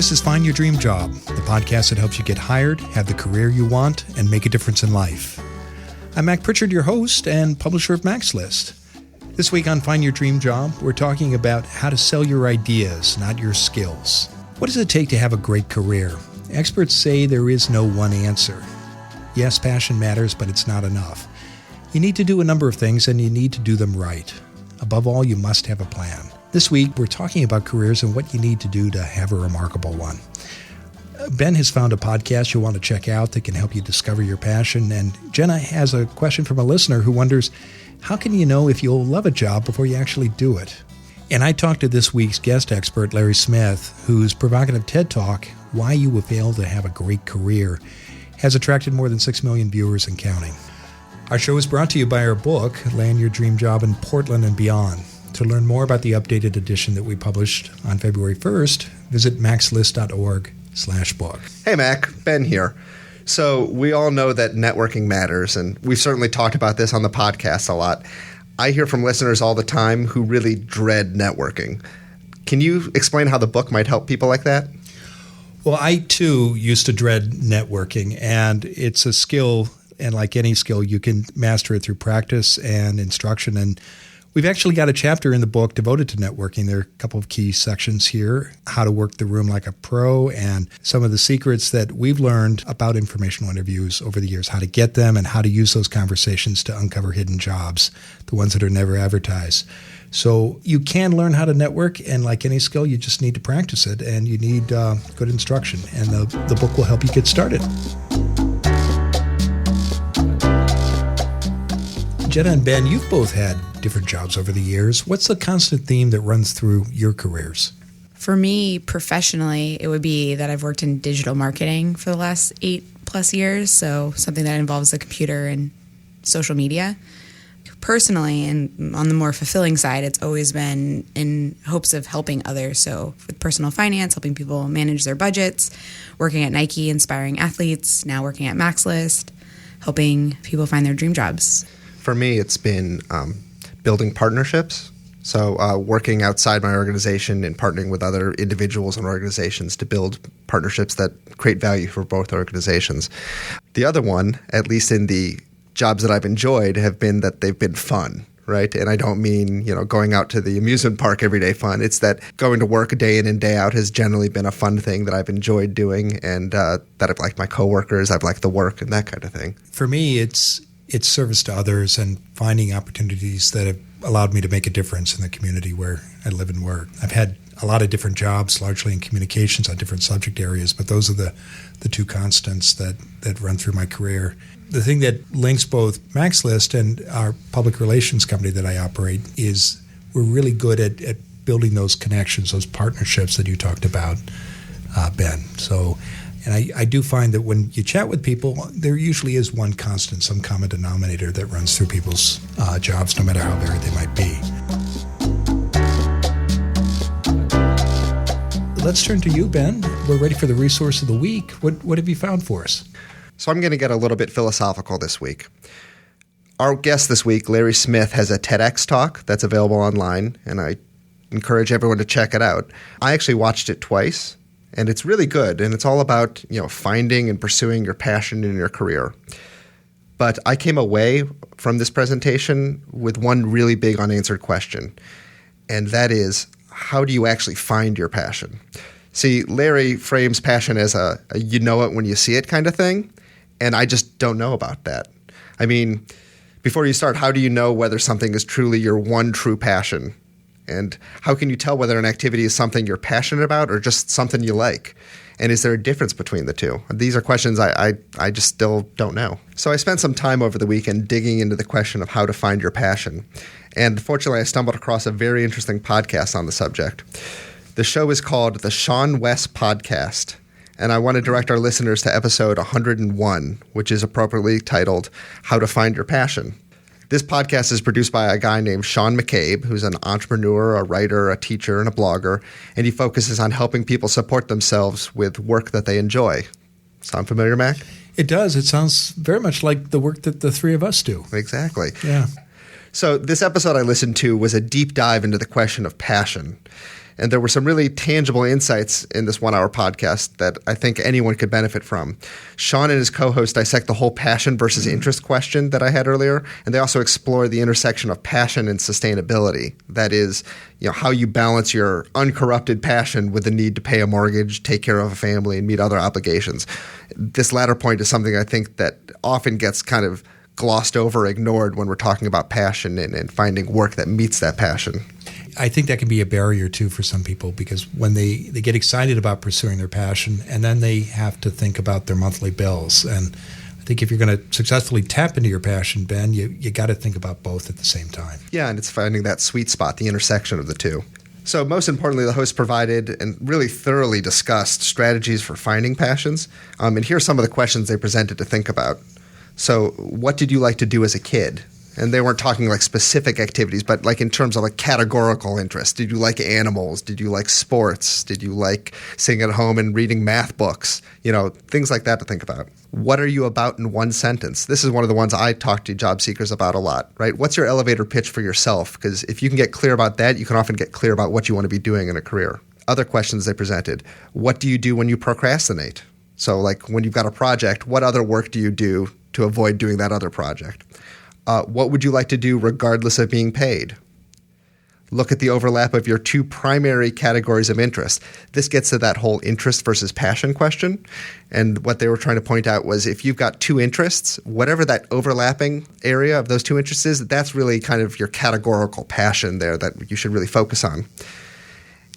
This is Find Your Dream Job, the podcast that helps you get hired, have the career you want, and make a difference in life. I'm Mac Pritchard, your host and publisher of Mac's List. This week on Find Your Dream Job, we're talking about how to sell your ideas, not your skills. What does it take to have a great career? Experts say there is no one answer. Yes, passion matters, but it's not enough. You need to do a number of things, and you need to do them right. Above all, you must have a plan. This week, we're talking about careers and what you need to do to have a remarkable one. Ben has found a podcast you'll want to check out that can help you discover your passion. And Jenna has a question from a listener who wonders, how can you know if you'll love a job before you actually do it? And I talked to this week's guest expert, Larry Smith, whose provocative TED Talk, Why You Will Fail to Have a Great Career, has attracted more than 6 million viewers and counting. Our show is brought to you by our book, Land Your Dream Job in Portland and Beyond. To learn more about the updated edition that we published on February 1st, visit maxlist.org/book. Hey, Mac. Ben here. So we all know that networking matters, and we've certainly talked about this on the podcast a lot. I hear from listeners all the time who really dread networking. Can you explain how the book might help people like that? Well, I, too, used to dread networking, and it's a skill, and like any skill, you can master it through practice and instruction. And we've actually got a chapter in the book devoted to networking. There are a couple of key sections here, how to work the room like a pro, and some of the secrets that we've learned about informational interviews over the years, how to get them and how to use those conversations to uncover hidden jobs, the ones that are never advertised. So you can learn how to network, and like any skill, you just need to practice it, and you need good instruction. And the book will help you get started. Jenna and Ben, you've both had different jobs over the years. What's the constant theme that runs through your careers? For me, professionally, it would be that I've worked in digital marketing for the last 8+ years, so something that involves the computer and social media. Personally, and on the more fulfilling side, it's always been in hopes of helping others. So with personal finance, helping people manage their budgets, working at Nike, inspiring athletes, now working at Mac's List, helping people find their dream jobs. For me, it's been building partnerships. So working outside my organization and partnering with other individuals and organizations to build partnerships that create value for both organizations. The other one, at least in the jobs that I've enjoyed, have been that they've been fun, right? And I don't mean, going out to the amusement park every day fun. It's that going to work day in and day out has generally been a fun thing that I've enjoyed doing, and that I've liked my coworkers, I've liked the work and that kind of thing. For me, it's service to others and finding opportunities that have allowed me to make a difference in the community where I live and work. I've had a lot of different jobs, largely in communications on different subject areas, but those are the two constants that run through my career. The thing that links both Mac's List and our public relations company that I operate is we're really good at building those connections, those partnerships that you talked about, Ben. And I do find that when you chat with people, there usually is one constant, some common denominator that runs through people's jobs, no matter how varied they might be. Let's turn to you, Ben. We're ready for the resource of the week. What have you found for us? So I'm going to get a little bit philosophical this week. Our guest this week, Larry Smith, has a TEDx talk that's available online, and I encourage everyone to check it out. I actually watched it twice. And it's really good, and it's all about finding and pursuing your passion in your career. But I came away from this presentation with one really big unanswered question, and that is, how do you actually find your passion? See, Larry frames passion as a you know it when you see it kind of thing, and I just don't know about that. I mean, before you start, how do you know whether something is truly your one true passion? And how can you tell whether an activity is something you're passionate about or just something you like? And is there a difference between the two? These are questions I just still don't know. So I spent some time over the weekend digging into the question of how to find your passion. And fortunately, I stumbled across a very interesting podcast on the subject. The show is called The Sean West Podcast. And I want to direct our listeners to episode 101, which is appropriately titled How to Find Your Passion. This podcast is produced by a guy named Sean McCabe, who's an entrepreneur, a writer, a teacher, and a blogger, and he focuses on helping people support themselves with work that they enjoy. Sound familiar, Mac? It does. It sounds very much like the work that the three of us do. Exactly. Yeah. So this episode I listened to was a deep dive into the question of passion. And there were some really tangible insights in this 1-hour podcast that I think anyone could benefit from. Sean and his co-host dissect the whole passion versus interest question that I had earlier, and they also explore the intersection of passion and sustainability. That is, how you balance your uncorrupted passion with the need to pay a mortgage, take care of a family, and meet other obligations. This latter point is something I think that often gets kind of glossed over, ignored when we're talking about passion and finding work that meets that passion. I think that can be a barrier, too, for some people, because when they get excited about pursuing their passion, and then they have to think about their monthly bills. And I think if you're going to successfully tap into your passion, Ben, you got to think about both at the same time. Yeah, and it's finding that sweet spot, the intersection of the two. So most importantly, the host provided and really thoroughly discussed strategies for finding passions. And here are some of the questions they presented to think about. So what did you like to do as a kid? And they weren't talking like specific activities, but like in terms of like categorical interest. Did you like animals? Did you like sports? Did you like sitting at home and reading math books? Things like that to think about. What are you about in one sentence? This is one of the ones I talk to job seekers about a lot, right? What's your elevator pitch for yourself? Because if you can get clear about that, you can often get clear about what you want to be doing in a career. Other questions they presented. What do you do when you procrastinate? So like when you've got a project, what other work do you do to avoid doing that other project? What would you like to do regardless of being paid? Look at the overlap of your two primary categories of interest. This gets to that whole interest versus passion question. And what they were trying to point out was if you've got two interests, whatever that overlapping area of those two interests is, that's really kind of your categorical passion there that you should really focus on.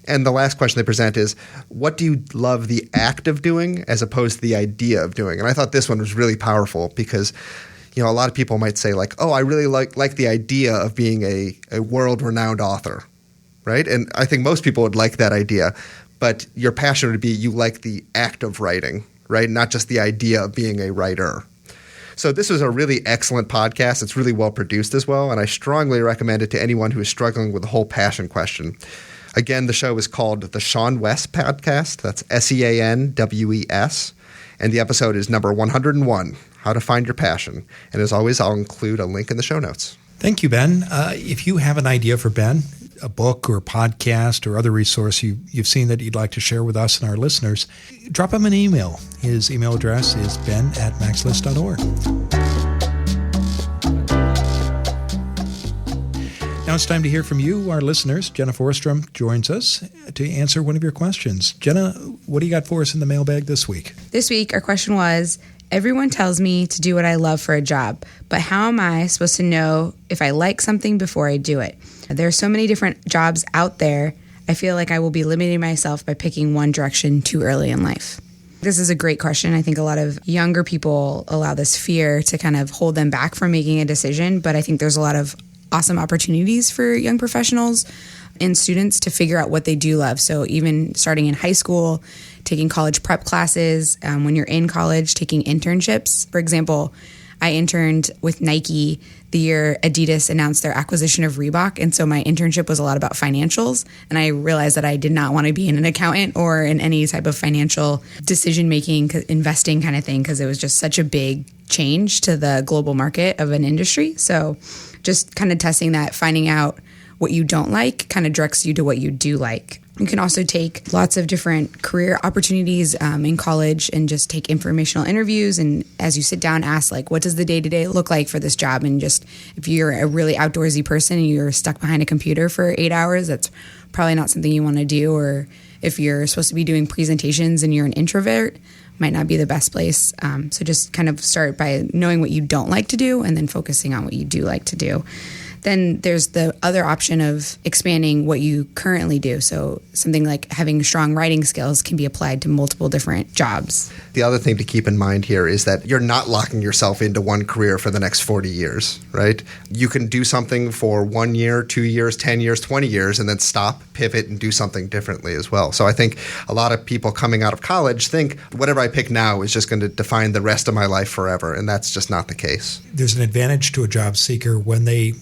And the last question they present is, what do you love the act of doing as opposed to the idea of doing? And I thought this one was really powerful because a lot of people might say like, oh, I really like the idea of being a world-renowned author, right? And I think most people would like that idea, but your passion would be you like the act of writing, right? Not just the idea of being a writer. So this was a really excellent podcast. It's really well produced as well, and I strongly recommend it to anyone who is struggling with the whole passion question. Again, the show is called The Sean Wes Podcast. That's SEANWES. And the episode is number 101, How to Find Your Passion. And as always, I'll include a link in the show notes. Thank you, Ben. If you have an idea for Ben, a book or a podcast or other resource you've seen that you'd like to share with us and our listeners, drop him an email. His email address is ben@maxlist.org. Now it's time to hear from you, our listeners. Jenna Forstrom joins us to answer one of your questions. Jenna, what do you got for us in the mailbag this week? This week, our question was, everyone tells me to do what I love for a job, but how am I supposed to know if I like something before I do it? There are so many different jobs out there. I feel like I will be limiting myself by picking one direction too early in life. This is a great question. I think a lot of younger people allow this fear to kind of hold them back from making a decision, but I think there's a lot of awesome opportunities for young professionals and students to figure out what they do love. So even starting in high school, taking college prep classes, when you're in college, taking internships. For example, I interned with Nike the year Adidas announced their acquisition of Reebok. And so my internship was a lot about financials. And I realized that I did not want to be an accountant or in any type of financial decision-making, investing kind of thing, because it was just such a big change to the global market of an industry. So just kind of testing that, finding out what you don't like kind of directs you to what you do like. You can also take lots of different career opportunities in college and just take informational interviews. And as you sit down, ask like, what does the day-to-day look like for this job? And just if you're a really outdoorsy person and you're stuck behind a computer for 8 hours, that's probably not something you want to do. Or if you're supposed to be doing presentations and you're an introvert, might not be the best place. So just kind of start by knowing what you don't like to do and then focusing on what you do like to do. Then there's the other option of expanding what you currently do. So something like having strong writing skills can be applied to multiple different jobs. The other thing to keep in mind here is that you're not locking yourself into one career for the next 40 years, right? You can do something for 1 year, 2 years, 10 years, 20 years, and then stop, pivot, and do something differently as well. So I think a lot of people coming out of college think whatever I pick now is just going to define the rest of my life forever, and that's just not the case. There's an advantage to a job seeker when they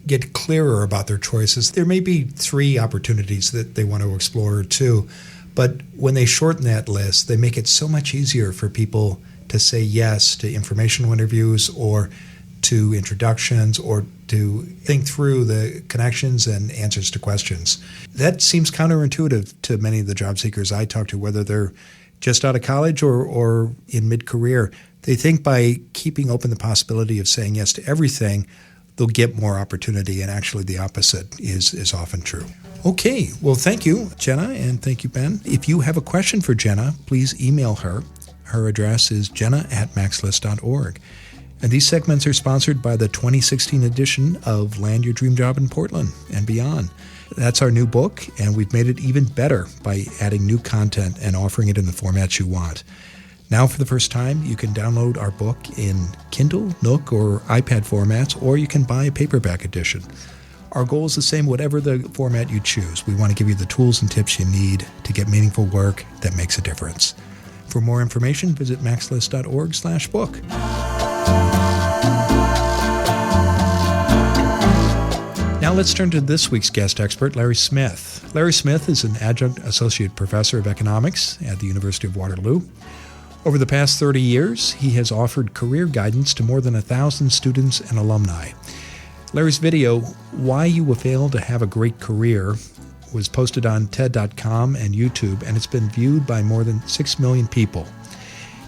get clearer about their choices. There may be 3 opportunities that they want to explore or 2, but when they shorten that list, they make it so much easier for people to say yes to informational interviews or to introductions or to think through the connections and answers to questions. That seems counterintuitive to many of the job seekers I talk to, whether they're just out of college or in mid-career. They think by keeping open the possibility of saying yes to everything, they'll get more opportunity, and actually the opposite is often true. Okay, well, thank you, Jenna, and thank you, Ben. If you have a question for Jenna, please email her. Her address is jenna@maxlist.org. And these segments are sponsored by the 2016 edition of Land Your Dream Job in Portland and Beyond. That's our new book, and we've made it even better by adding new content and offering it in the formats you want. Now, for the first time, you can download our book in Kindle, Nook, or iPad formats, or you can buy a paperback edition. Our goal is the same, whatever the format you choose. We want to give you the tools and tips you need to get meaningful work that makes a difference. For more information, visit maxlist.org/book. Now let's turn to this week's guest expert, Larry Smith. Larry Smith is an adjunct associate professor of economics at the University of Waterloo. Over the past 30 years, he has offered career guidance to more than 1,000 students and alumni. Larry's video, Why You Will Fail to Have a Great Career, was posted on TED.com and YouTube, and it's been viewed by more than 6 million people.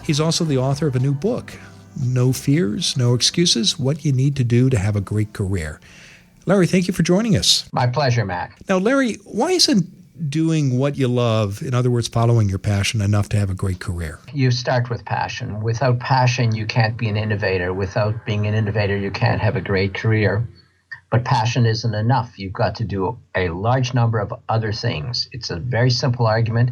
He's also the author of a new book, No Fears, No Excuses, What You Need to Do to Have a Great Career. Larry, thank you for joining us. My pleasure, Mac. Now, Larry, why isn't doing what you love, in other words, following your passion, enough to have a great career? You start with passion. Without passion, you can't be an innovator. Without being an innovator, you can't have a great career. But passion isn't enough. You've got to do a large number of other things. It's a very simple argument.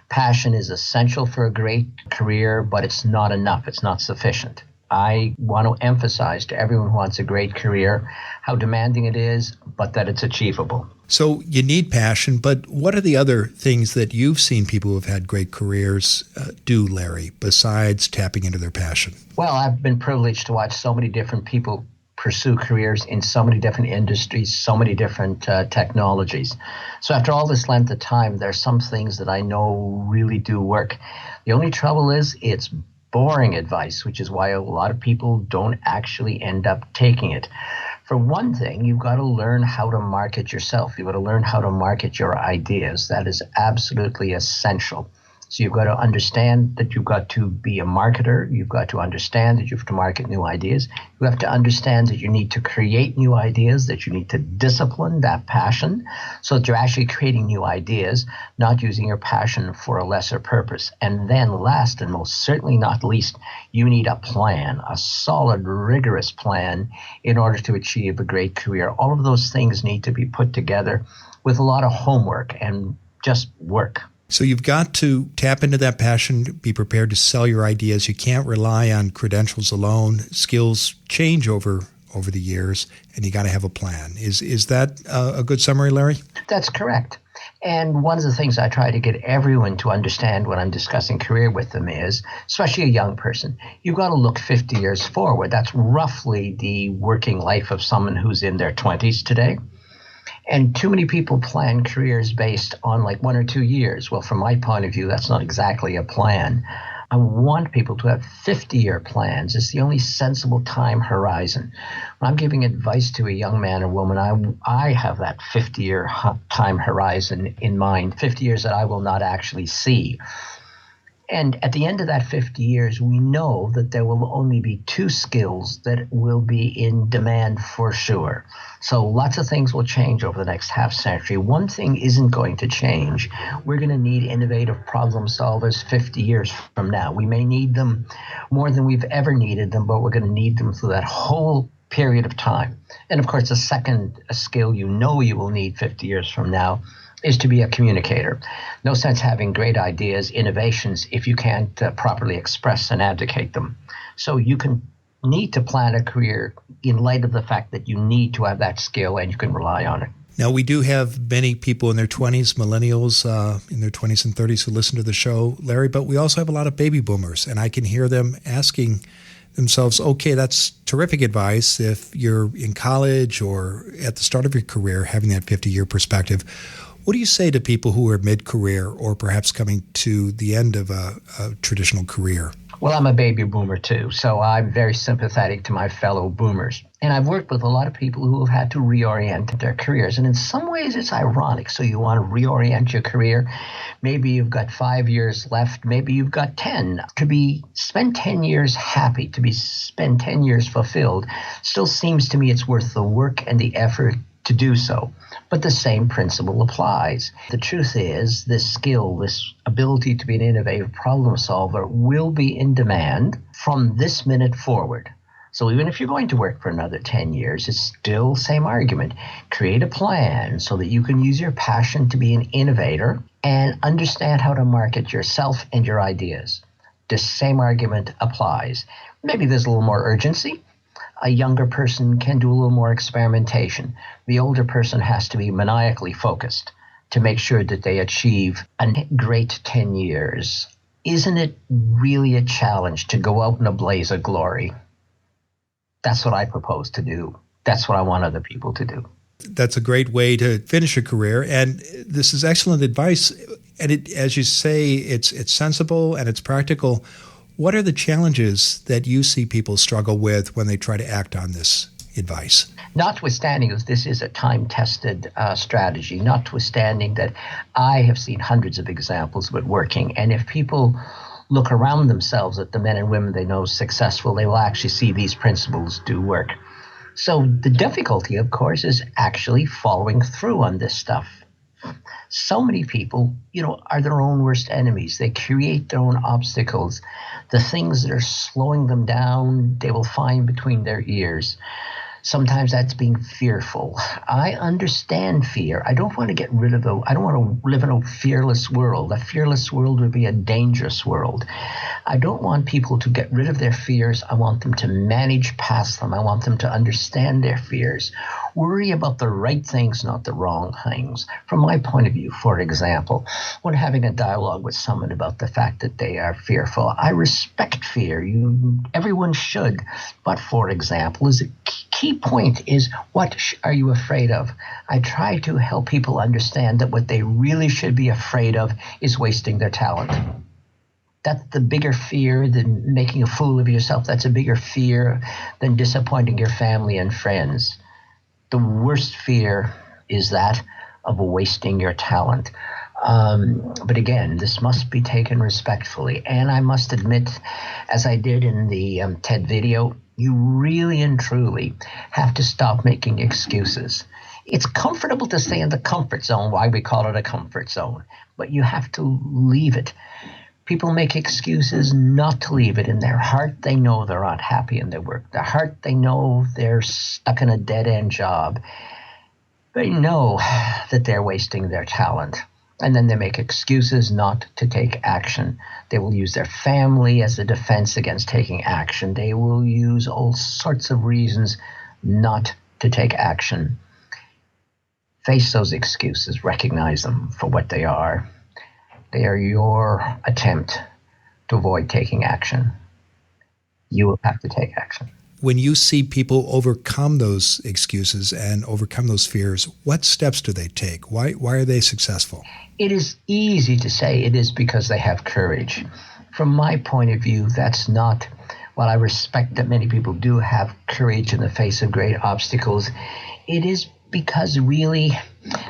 Passion is essential for a great career, but it's not enough. It's not sufficient. I want to emphasize to everyone who wants a great career how demanding it is, but that it's achievable. So you need passion, but what are the other things that you've seen people who have had great careers do, Larry, besides tapping into their passion? Well, I've been privileged to watch so many different people pursue careers in so many different industries, so many different technologies. So after all this length of time, there are some things that I know really do work. The only trouble is it's boring advice, which is why a lot of people don't actually end up taking it. For one thing, you've got to learn how to market yourself. You've got to learn how to market your ideas. That is absolutely essential. So you've got to understand that you've got to be a marketer. You've got to understand that you have to market new ideas. You have to understand that you need to create new ideas, that you need to discipline that passion so that you're actually creating new ideas, not using your passion for a lesser purpose. And then last and most certainly not least, you need a plan, a solid, rigorous plan in order to achieve a great career. All of those things need to be put together with a lot of homework and just work. So you've got to tap into that passion, be prepared to sell your ideas. You can't rely on credentials alone. Skills change over the years, and you got to have a plan. Is that a good summary, Larry? That's correct. And one of the things I try to get everyone to understand when I'm discussing career with them is, especially a young person, you've got to look 50 years forward. That's roughly the working life of someone who's in their 20s today. And too many people plan careers based on like 1 or 2 years. Well, from my point of view, that's not exactly a plan. I want people to have 50-year plans. It's the only sensible time horizon. When I'm giving advice to a young man or woman, I have that 50-year time horizon in mind, 50 years that I will not actually see. And at the end of that 50 years, we know that there will only be 2 skills that will be in demand for sure. So lots of things will change over the next half century. One thing isn't going to change. We're going to need innovative problem solvers 50 years from now. We may need them more than we've ever needed them, but we're going to need them through that whole period of time. And of course, the second skill you will need 50 years from now is to be a communicator. No sense having great ideas, innovations, if you can't properly express and advocate them. So you need to plan a career in light of the fact that you need to have that skill and you can rely on it. Now, we do have many people in their 20s, millennials in their 20s and 30s who listen to the show, Larry, but we also have a lot of baby boomers, and I can hear them asking themselves, okay, that's terrific advice if you're in college or at the start of your career, having that 50-year perspective. What do you say to people who are mid-career or perhaps coming to the end of a traditional career? Well, I'm a baby boomer too, so I'm very sympathetic to my fellow boomers. And I've worked with a lot of people who have had to reorient their careers. And in some ways, it's ironic. So you want to reorient your career. Maybe you've got 5 years left. Maybe you've got 10. Spend 10 years happy, spend 10 years fulfilled, still seems to me it's worth the work and the effort to do so. But the same principle applies. The truth is, this skill, this ability to be an innovative problem solver will be in demand from this minute forward. So even if you're going to work for another 10 years, it's still the same argument. Create a plan so that you can use your passion to be an innovator and understand how to market yourself and your ideas. The same argument applies. Maybe there's a little more urgency. A younger person can do a little more experimentation. The older person has to be maniacally focused to make sure that they achieve a great 10 years. Isn't it really a challenge to go out in a blaze of glory? That's what I propose to do. That's what I want other people to do. That's a great way to finish a career. And this is excellent advice. And as you say, it's sensible and it's practical. What are the challenges that you see people struggle with when they try to act on this advice? Notwithstanding that this is a time-tested strategy, notwithstanding that I have seen hundreds of examples of it working, and if people look around themselves at the men and women they know successful, they will actually see these principles do work. So the difficulty, of course, is actually following through on this stuff. So many people, are their own worst enemies. They create their own obstacles. The things that are slowing them down, they will find between their ears. Sometimes that's being fearful. I understand fear. I don't want to get rid of I don't want to live in a fearless world. A fearless world would be a dangerous world. I don't want people to get rid of their fears. I want them to manage past them. I want them to understand their fears. Worry about the right things, not the wrong things. From my point of view, for example, when having a dialogue with someone about the fact that they are fearful, I respect fear. Everyone should. But for example, is a key point is, what are you afraid of? I try to help people understand that what they really should be afraid of is wasting their talent. That's the bigger fear than making a fool of yourself. That's a bigger fear than disappointing your family and friends. The worst fear is that of wasting your talent. But again, this must be taken respectfully. And I must admit, as I did in the TED video, you really and truly have to stop making excuses. It's comfortable to stay in the comfort zone, why we call it a comfort zone, but you have to leave it. People make excuses not to leave it. In their heart, they know they're not happy in their work. Their heart, they know they're stuck in a dead-end job. They know that they're wasting their talent. And then they make excuses not to take action. They will use their family as a defense against taking action. They will use all sorts of reasons not to take action. Face those excuses. Recognize them for what they are. They are your attempt to avoid taking action. You will have to take action. When you see people overcome those excuses and overcome those fears, what steps do they take? Why are they successful? It is easy to say it is because they have courage. From my point of view, that's not. While I respect that many people do have courage in the face of great obstacles, it is because really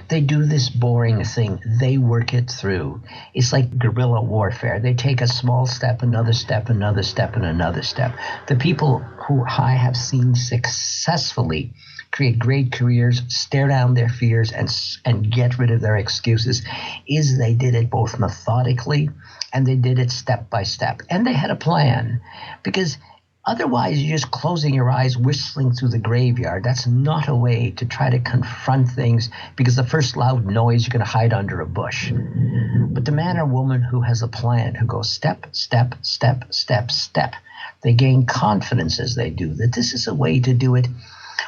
they do this boring thing. They work it through. It's like guerrilla warfare. They take a small step, another step, another step, and another step. The people who I have seen successfully create great careers, stare down their fears, and get rid of their excuses is they did it both methodically and they did it step by step. And they had a plan, because otherwise, you're just closing your eyes, whistling through the graveyard. That's not a way to try to confront things, because the first loud noise, you're going to hide under a bush. But the man or woman who has a plan, who goes step, step, step, step, step, they gain confidence as they do that this is a way to do it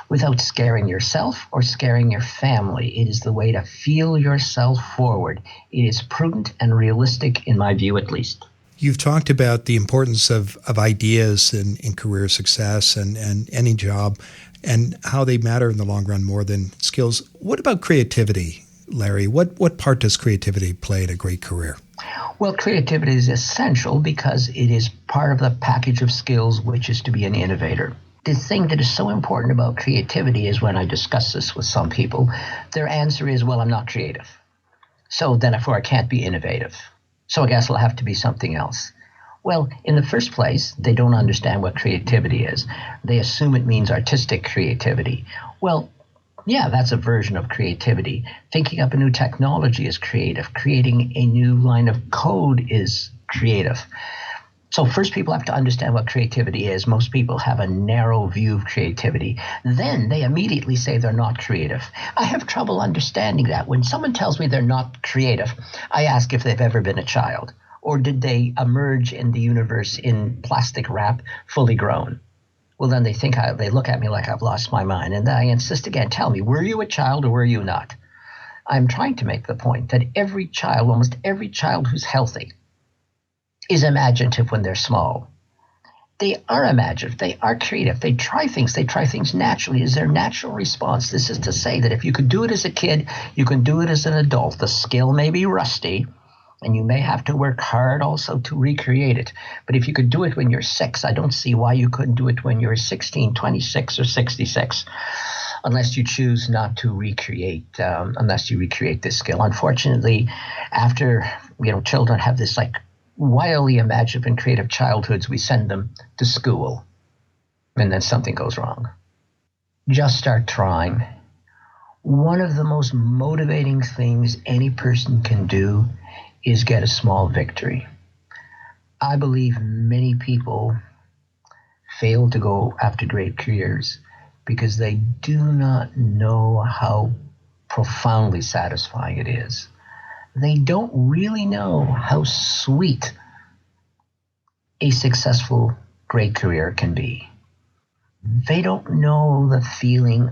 without scaring yourself or scaring your family. It is the way to feel yourself forward. It is prudent and realistic, in my view at least. You've talked about the importance of ideas in career success and any job, and how they matter in the long run more than skills. What about creativity, Larry? What part does creativity play in a great career? Well, creativity is essential because it is part of the package of skills which is to be an innovator. The thing that is so important about creativity is when I discuss this with some people, their answer is, well, I'm not creative. So therefore I can't be innovative. So I guess I'll have to be something else. Well, in the first place, they don't understand what creativity is. They assume it means artistic creativity. Well, yeah, that's a version of creativity. Thinking up a new technology is creative. Creating a new line of code is creative. So first people have to understand what creativity is. Most people have a narrow view of creativity. Then they immediately say they're not creative. I have trouble understanding that. When someone tells me they're not creative, I ask if they've ever been a child. Or did they emerge in the universe in plastic wrap, fully grown? Well, then they look at me like I've lost my mind. And I insist again, tell me, were you a child or were you not? I'm trying to make the point that every child, almost every child who's healthy, is imaginative when they're small. They are imaginative. They are creative. They try things naturally. It's their natural response. This is to say that if you could do it as a kid, you can do it as an adult. The skill may be rusty, and you may have to work hard also to recreate it. But if you could do it when you're 6, I don't see why you couldn't do it when you're 16, 26, or 66, unless you choose not to recreate, unless you recreate this skill. Unfortunately, after children have this wildly imaginative and creative childhoods, we send them to school, and then something goes wrong. Just start trying. One of the most motivating things any person can do is get a small victory. I believe many people fail to go after great careers because they do not know how profoundly satisfying it is. They don't really know how sweet a successful, great career can be. They don't know the feeling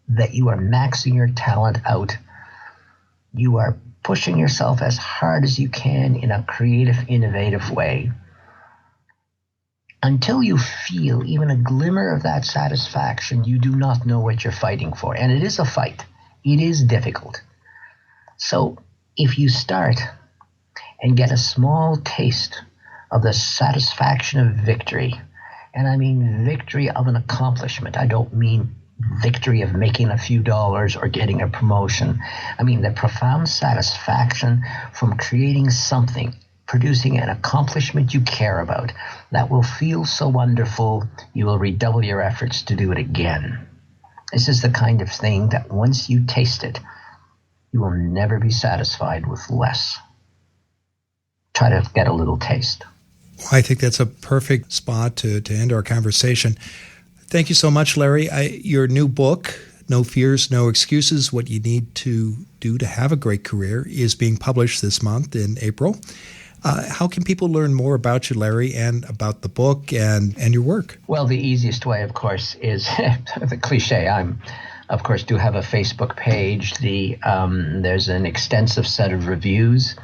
that you are maxing your talent out. You are pushing yourself as hard as you can in a creative, innovative way. Until you feel even a glimmer of that satisfaction, you do not know what you're fighting for. And it is a fight. It is difficult. So if you start and get a small taste of the satisfaction of victory, and I mean victory of an accomplishment, I don't mean victory of making a few dollars or getting a promotion. I mean the profound satisfaction from creating something, producing an accomplishment you care about, that will feel so wonderful you will redouble your efforts to do it again. This is the kind of thing that once you taste it, you will never be satisfied with less. Try to get a little taste. Well, I think that's a perfect spot to end our conversation. Thank you so much, Larry. Your new book, No Fears, No Excuses, What You Need to Do to Have a Great Career, is being published this month in April. How can people learn more about you, Larry, and about the book and your work? Well, the easiest way, of course, is the cliche. Of course, do have a Facebook page. There's an extensive set of reviews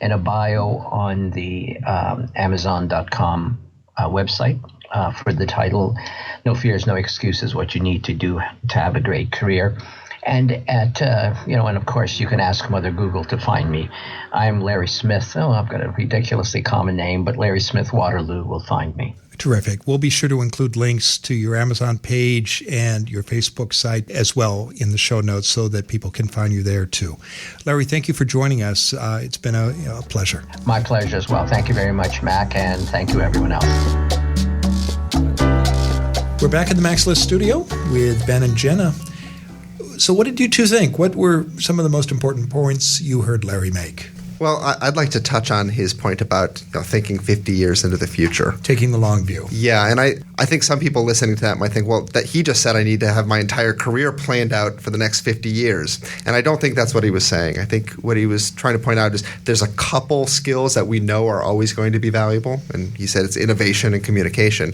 and a bio on the Amazon.com website for the title, No Fears, No Excuses, What You Need to Do to Have a Great Career. And and of course, you can ask Mother Google to find me. I'm Larry Smith. Oh, I've got a ridiculously common name, but Larry Smith Waterloo will find me. Terrific. We'll be sure to include links to your Amazon page and your Facebook site as well in the show notes so that people can find you there too. Larry, thank you for joining us. It's been a pleasure. My pleasure as well. Thank you very much, Mac, and thank you everyone else. We're back in the Max List studio with Ben and Jenna. So what did you two think? What were some of the most important points you heard Larry make? Well, I'd like to touch on his point about thinking 50 years into the future. Taking the long view. Yeah, and I think some people listening to that might think, well, that he just said I need to have my entire career planned out for the next 50 years. And I don't think that's what he was saying. I think what he was trying to point out is there's a couple skills that we know are always going to be valuable. And he said it's innovation and communication.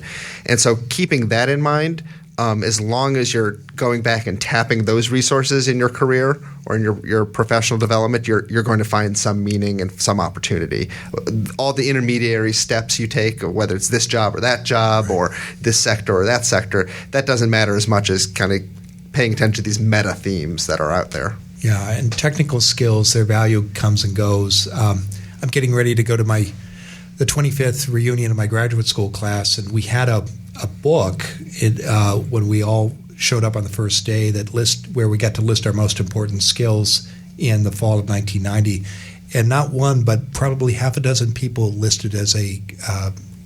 And so keeping that in mind, as long as you're going back and tapping those resources in your career or in your professional development, you're going to find some meaning and some opportunity. All the intermediary steps you take, whether it's this job or that job or this sector or that sector, that doesn't matter as much as kind of paying attention to these meta themes that are out there. Yeah, and technical skills, their value comes and goes. I'm getting ready to go to the 25th reunion of my graduate school class, and we had a book when we all showed up on the first day where we got to list our most important skills in the fall of 1990. And not one, but probably half a dozen people listed as a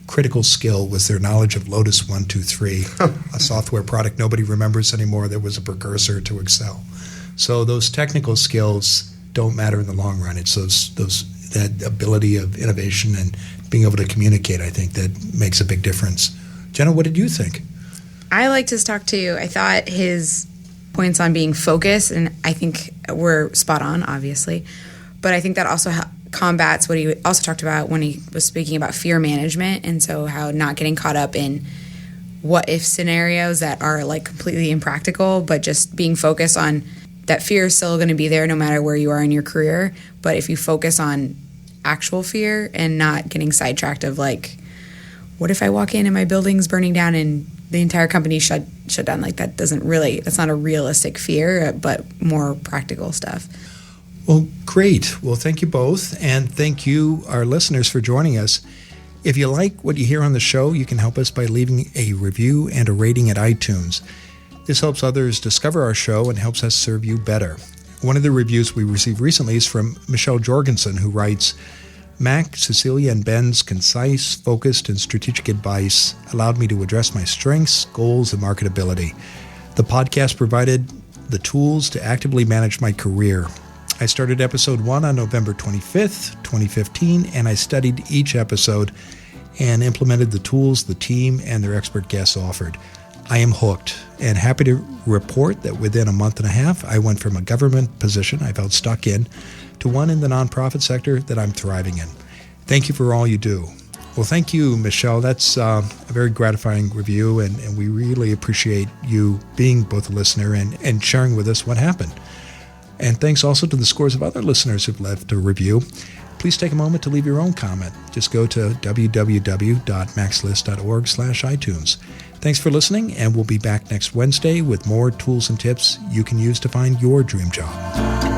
critical skill was their knowledge of Lotus 123, a software product nobody remembers anymore that was a precursor to Excel. So those technical skills don't matter in the long run. It's that ability of innovation and being able to communicate, I think, that makes a big difference. Jenna, what did you think? I liked his talk too. I thought his points on being focused, and I think were spot on, obviously. But I think that also combats what he also talked about when he was speaking about fear management, and so how not getting caught up in what-if scenarios that are like completely impractical, but just being focused on that fear is still going to be there no matter where you are in your career. But if you focus on actual fear and not getting sidetracked of like, what if I walk in and my building's burning down and the entire company shut down? Like that's not a realistic fear, but more practical stuff. Well, great. Well, thank you both. And thank you, our listeners, for joining us. If you like what you hear on the show, you can help us by leaving a review and a rating at iTunes. This helps others discover our show and helps us serve you better. One of the reviews we received recently is from Michelle Jorgensen, who writes, Mac, Cecilia, and Ben's concise, focused, and strategic advice allowed me to address my strengths, goals, and marketability. The podcast provided the tools to actively manage my career. I started episode 1 on November 25th, 2015, and I studied each episode and implemented the tools the team and their expert guests offered. I am hooked and happy to report that within a month and a half, I went from a government position I felt stuck in to one in the nonprofit sector that I'm thriving in. Thank you for all you do. Well, thank you, Michelle. That's a very gratifying review, and we really appreciate you being both a listener and sharing with us what happened. And thanks also to the scores of other listeners who've left a review. Please take a moment to leave your own comment. Just go to www.maxlist.org/iTunes. Thanks for listening, and we'll be back next Wednesday with more tools and tips you can use to find your dream job.